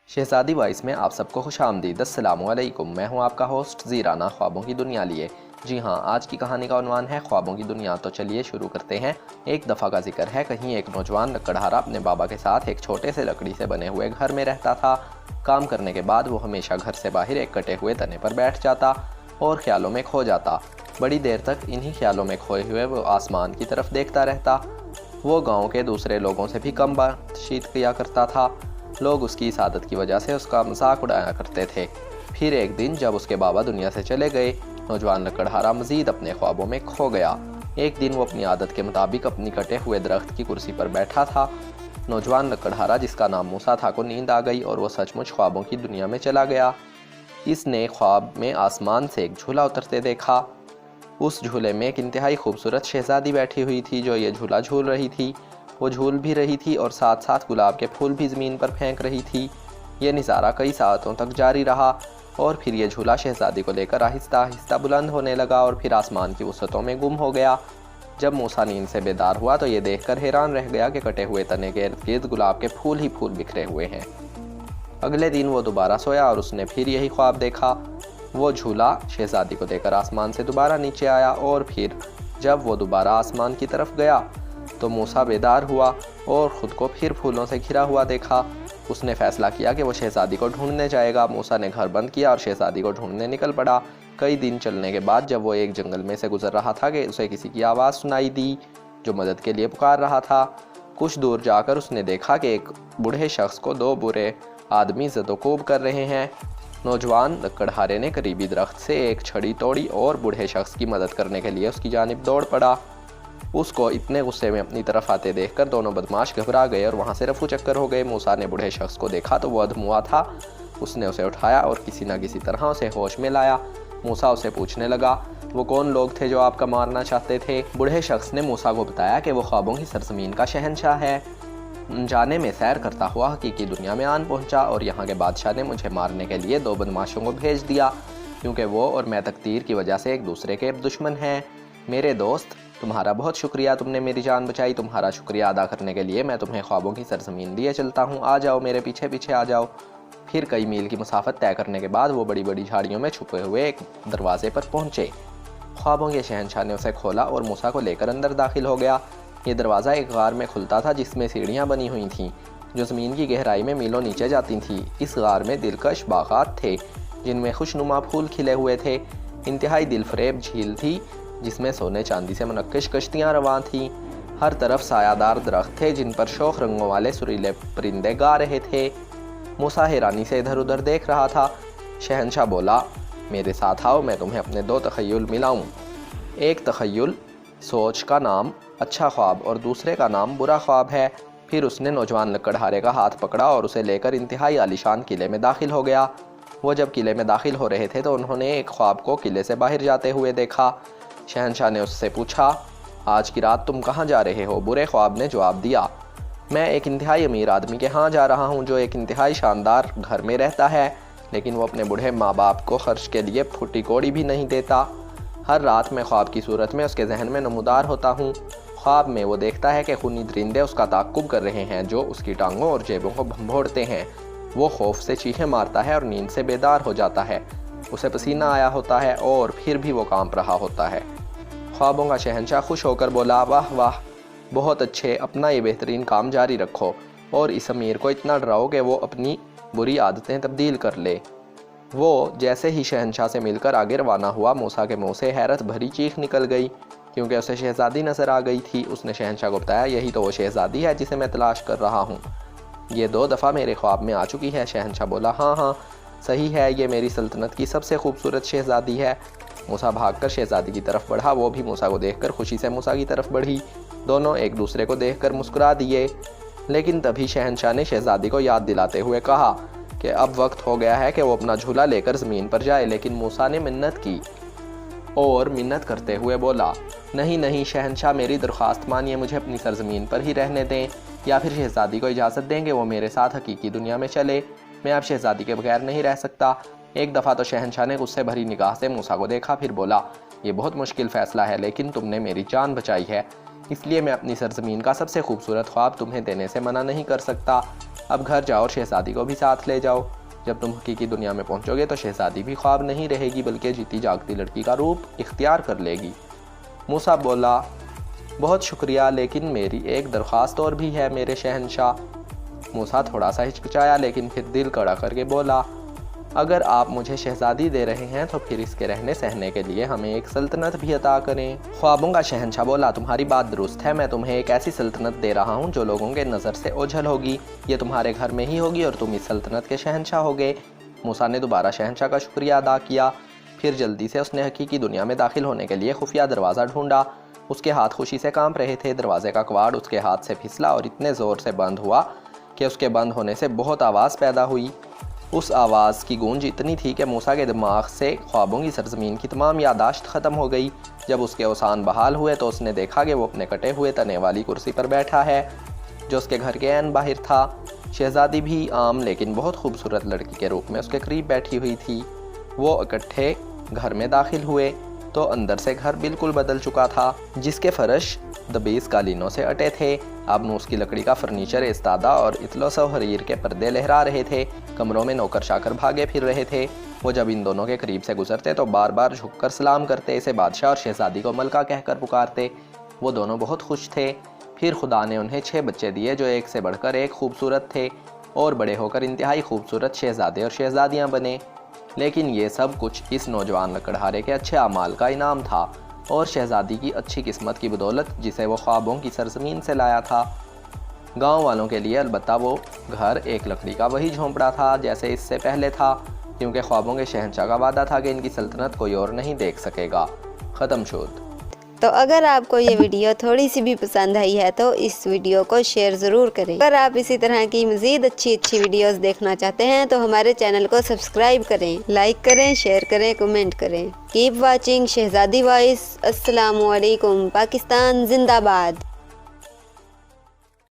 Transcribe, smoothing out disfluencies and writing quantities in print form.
शहज़ादी voice में आप सबको खुशामदीद। अस्सलामुअलैकुम। मैं हूं आपका होस्ट ज़ीराना ख्वाबों की दुनिया लिए। जी हां, आज की कहानी का उन्वान है ख्वाबों की दुनिया। तो चलिए शुरू करते हैं। एक दफ़ा का जिक्र है, कहीं एक नौजवान लकड़हारा अपने बाबा के साथ एक छोटे से लकड़ी से बने हुए घर में रहता था। काम करने के बाद वो हमेशा घर से बाहर एक कटे हुए तने पर बैठ जाता और ख्यालों में खो जाता। बड़ी देर तक इन्हीं ख्यालों में खोए हुए वो आसमान की तरफ देखता रहता। वो गाँव के दूसरे लोगों से भी कम बातचीत किया करता था। लोग उसकी इस आदत की वजह से उसका मजाक उड़ाया करते थे। फिर एक दिन जब उसके बाबा दुनिया से चले गए, नौजवान लकड़हारा मजीद अपने ख्वाबों में खो गया। एक दिन वो अपनी आदत के मुताबिक अपनी कटे हुए दरख्त की कुर्सी पर बैठा था। नौजवान लकड़हारा, जिसका नाम मूसा था, को नींद आ गई और वो सचमुच ख्वाबों की दुनिया में चला गया। इसने ख्वाब में आसमान से एक झूला उतरते देखा। उस झूले में एक इंतहाई खूबसूरत शहज़ादी बैठी हुई थी जो ये झूला झूल रही थी। वो झूल भी रही थी और साथ साथ गुलाब के फूल भी ज़मीन पर फेंक रही थी। ये नज़ारा कई सालों तक जारी रहा और फिर ये झूला शहज़ादी को लेकर आहिस्ता आहिस्ता बुलंद होने लगा और फिर आसमान की वसअतों में गुम हो गया। जब मूसा नींद से बेदार हुआ तो ये देखकर हैरान रह गया कि कटे हुए तने के इर्द गिर्द गुलाब के फूल ही फूल बिखरे हुए हैं। अगले दिन वो दोबारा सोया और उसने फिर यही ख्वाब देखा। वो झूला शहज़ादी को देकर आसमान से दोबारा नीचे आया और फिर जब वो दोबारा आसमान की तरफ गया तो मूसा बेदार हुआ और ख़ुद को फिर फूलों से घिरा हुआ देखा। उसने फ़ैसला किया कि वो शहज़ादी को ढूंढने जाएगा। मूसा ने घर बंद किया और शहज़ादी को ढूंढने निकल पड़ा। कई दिन चलने के बाद जब वो एक जंगल में से गुजर रहा था कि उसे किसी की आवाज़ सुनाई दी जो मदद के लिए पुकार रहा था। कुछ दूर जाकर उसने देखा कि एक बूढ़े शख्स को दो बुरे आदमी ज़दोकोब कर रहे हैं। नौजवान लकड़हारे ने करीबी दरख्त से एक छड़ी तोड़ी और बूढ़े शख्स की मदद करने के लिए उसकी जानिब दौड़ पड़ा। उसको इतने गुस्से में अपनी तरफ आते देखकर दोनों बदमाश घबरा गए और वहाँ से रफू चक्कर हो गए। मूसा ने बूढ़े शख्स को देखा तो वो अधमुआ था। उसने उसे उठाया और किसी न किसी तरह उसे होश में लाया। मूसा उसे पूछने लगा, वो कौन लोग थे जो आपका मारना चाहते थे? बूढ़े शख्स ने मूसा को बताया कि वो ख्वाबों की सरजमीन का शहंशाह है। जाने में सैर करता हुआ हकीकी दुनिया में आन पहुंचा और यहाँ के बादशाह ने मुझे मारने के लिए दो बदमाशों को भेज दिया, क्योंकि वो और मैं तकदीर की वजह से एक दूसरे के दुश्मन हैं। मेरे दोस्त, तुम्हारा बहुत शुक्रिया, तुमने मेरी जान बचाई। तुम्हारा शुक्रिया अदा करने के लिए मैं तुम्हें ख्वाबों की सरजमीन दिए चलता हूँ। आ जाओ, मेरे पीछे पीछे आ जाओ। फिर कई मील की मुसाफत तय करने के बाद वो बड़ी बड़ी झाड़ियों में छुपे हुए एक दरवाजे पर पहुँचे। ख्वाबों के शहंशाह ने उसे खोला और मूसा को लेकर अंदर दाखिल हो गया। ये दरवाज़ा एक गार में खुलता था जिसमें सीढ़ियाँ बनी हुई थीं जो ज़मीन की गहराई में मीलों नीचे जाती थीं। इस गार में दिलकश बागात थे जिनमें खुशनुमा फूल खिले हुए थे। इंतहाई दिलफरेब झील थी जिसमें सोने चांदी से मुनक्किश कश्तियाँ रवां थीं। हर तरफ सायादार दरख्त थे जिन पर शोख रंगों वाले सुरीले परिंदे गा रहे थे। मूसा हैरानी से इधर उधर देख रहा था। शहंशाह बोला, मेरे साथ आओ, मैं तुम्हें अपने दो तखय्युल मिलाऊं। एक तखय्युल सोच का नाम अच्छा ख्वाब और दूसरे का नाम बुरा ख्वाब है। फिर उसने नौजवान लकड़हारे का हाथ पकड़ा और उसे लेकर इंतहाई आलीशान किले में दाखिल हो गया। वो जब किले में दाखिल हो रहे थे तो उन्होंने एक ख्वाब को किले से बाहर जाते हुए देखा। शहंशाह ने उससे पूछा, आज की रात तुम कहाँ जा रहे हो? बुरे ख्वाब ने जवाब दिया, मैं एक इंतहाई अमीर आदमी के यहाँ जा रहा हूँ जो एक इंतहाई शानदार घर में रहता है, लेकिन वो अपने बूढ़े माँ बाप को खर्च के लिए फूटी कौड़ी भी नहीं देता। हर रात मैं ख्वाब की सूरत में उसके जहन में नमूदार होता हूँ। ख्वाब में वो देखता है कि खूनी दरिंदे उसका ताक़ुब कर रहे हैं जो उसकी टांगों और जेबों को भंभोड़ते हैं। वो खौफ से चीखें मारता है और नींद से बेदार हो जाता है। उसे पसीना आया होता है और फिर भी वो कांप रहा होता है। ख्वाबों का शहंशाह खुश होकर बोला, वाह वाह, बहुत अच्छे, अपना ये बेहतरीन काम जारी रखो और इस अमीर को इतना डराओ कि वो अपनी बुरी आदतें तब्दील कर ले। वो जैसे ही शहंशाह से मिलकर आगे रवाना हुआ, मूसा के मुंह से हैरत भरी चीख निकल गई क्योंकि उसे शहज़ादी नज़र आ गई थी। उसने शहंशाह को बताया, यही तो वो शहज़ादी है जिसे मैं तलाश कर रहा हूँ। ये 2 दफ़ा मेरे ख्वाब में आ चुकी है। शहंशाह बोला, हाँ हाँ सही है, ये मेरी सल्तनत की सबसे खूबसूरत शहज़ादी है। मूसा भागकर शहज़ादी की तरफ बढ़ा। वो भी मूसा को देखकर खुशी से मूसा की तरफ बढ़ी। दोनों एक दूसरे को देखकर मुस्कुरा दिए। लेकिन तभी शहंशाह ने शहज़ादी को याद दिलाते हुए कहा कि अब वक्त हो गया है कि वो अपना झूला लेकर ज़मीन पर जाए। लेकिन मूसा ने मिन्नत की और मिन्नत करते हुए बोला, नहीं नहीं शहंशाह, मेरी दरख्वास्त मानिए, मुझे अपनी सरजमीन पर ही रहने दें, या फिर शहज़ादी को इजाज़त देंगे वो मेरे साथ हकीकी दुनिया में चले। मैं अब शहज़ादी के बगैर नहीं रह सकता। एक दफ़ा तो शहंशाह ने गुस्से भरी निगाह से मूसा को देखा, फिर बोला, ये बहुत मुश्किल फ़ैसला है, लेकिन तुमने मेरी जान बचाई है, इसलिए मैं अपनी सरजमीन का सबसे खूबसूरत ख्वाब तुम्हें देने से मना नहीं कर सकता। اب گھر جاؤ اور شہزادی کو بھی ساتھ لے جاؤ۔ جب تم حقیقی دنیا میں پہنچو گے تو شہزادی بھی خواب نہیں رہے گی بلکہ جیتی جاگتی لڑکی کا روپ اختیار کر لے گی۔ موسیٰ بولا، بہت شکریہ، لیکن میری ایک درخواست اور بھی ہے میرے شہنشاہ۔ موسیٰ تھوڑا سا ہچکچایا لیکن پھر دل کڑا کر کے بولا، اگر آپ مجھے شہزادی دے رہے ہیں تو پھر اس کے رہنے سہنے کے لیے ہمیں ایک سلطنت بھی عطا کریں۔ خوابوں کا شہنشاہ بولا، تمہاری بات درست ہے، میں تمہیں ایک ایسی سلطنت دے رہا ہوں جو لوگوں کے نظر سے اوجھل ہوگی۔ یہ تمہارے گھر میں ہی ہوگی اور تم اس سلطنت کے شہنشاہ ہوگے۔ موسیٰ نے دوبارہ شہنشاہ کا شکریہ ادا کیا، پھر جلدی سے اس نے حقیقی دنیا میں داخل ہونے کے لیے خفیہ دروازہ ڈھونڈا۔ اس کے ہاتھ خوشی سے کانپ رہے تھے۔ دروازے کا کواڑ اس کے ہاتھ سے پھسلا اور اتنے زور سے بند ہوا کہ اس کے بند ہونے سے بہت آواز پیدا ہوئی۔ اس آواز کی گونج اتنی تھی کہ موسیٰ کے دماغ سے خوابوں کی سرزمین کی تمام یادداشت ختم ہو گئی۔ جب اس کے اوسان بحال ہوئے تو اس نے دیکھا کہ وہ اپنے کٹے ہوئے تنے والی کرسی پر بیٹھا ہے جو اس کے گھر کے عین باہر تھا۔ شہزادی بھی عام لیکن بہت خوبصورت لڑکی کے روپ میں اس کے قریب بیٹھی ہوئی تھی۔ وہ اکٹھے گھر میں داخل ہوئے تو اندر سے گھر بالکل بدل چکا تھا، جس کے فرش دبیز قالینوں سے اٹے تھے۔ اب نوس کی لکڑی کا فرنیچر ایستادہ اور اطلس و حریر کے پردے لہرا رہے تھے۔ کمروں میں نوکر چاکر بھاگے پھر رہے تھے۔ وہ جب ان دونوں کے قریب سے گزرتے تو بار بار جھک کر سلام کرتے، اسے بادشاہ اور شہزادی کو ملکہ کہہ کر پکارتے۔ وہ دونوں بہت خوش تھے۔ پھر خدا نے انہیں 6 بچے دیے جو ایک سے بڑھ کر ایک خوبصورت تھے اور بڑے ہو کر انتہائی خوبصورت شہزادے اور شہزادیاں بنے۔ لیکن یہ سب کچھ اس نوجوان لکڑہارے کے اچھے اعمال کا انعام تھا اور شہزادی کی اچھی قسمت کی بدولت جسے وہ خوابوں کی سرزمین سے لایا تھا۔ گاؤں والوں کے لیے البتہ وہ گھر ایک لکڑی کا وہی جھونپڑا تھا جیسے اس سے پہلے تھا، کیونکہ خوابوں کے شہنشاہ کا وعدہ تھا کہ ان کی سلطنت کوئی اور نہیں دیکھ سکے گا۔ ختم شد۔ تو اگر آپ کو یہ ویڈیو تھوڑی سی بھی پسند آئی ہے تو اس ویڈیو کو شیئر ضرور کریں۔ اگر آپ اسی طرح کی مزید اچھی ویڈیوز دیکھنا چاہتے ہیں تو ہمارے چینل کو سبسکرائب کریں، لائک کریں، شیئر کریں، کمنٹ کریں۔ کیپ واچنگ شہزادی وائس۔ السلام علیکم۔ پاکستان زندہ باد۔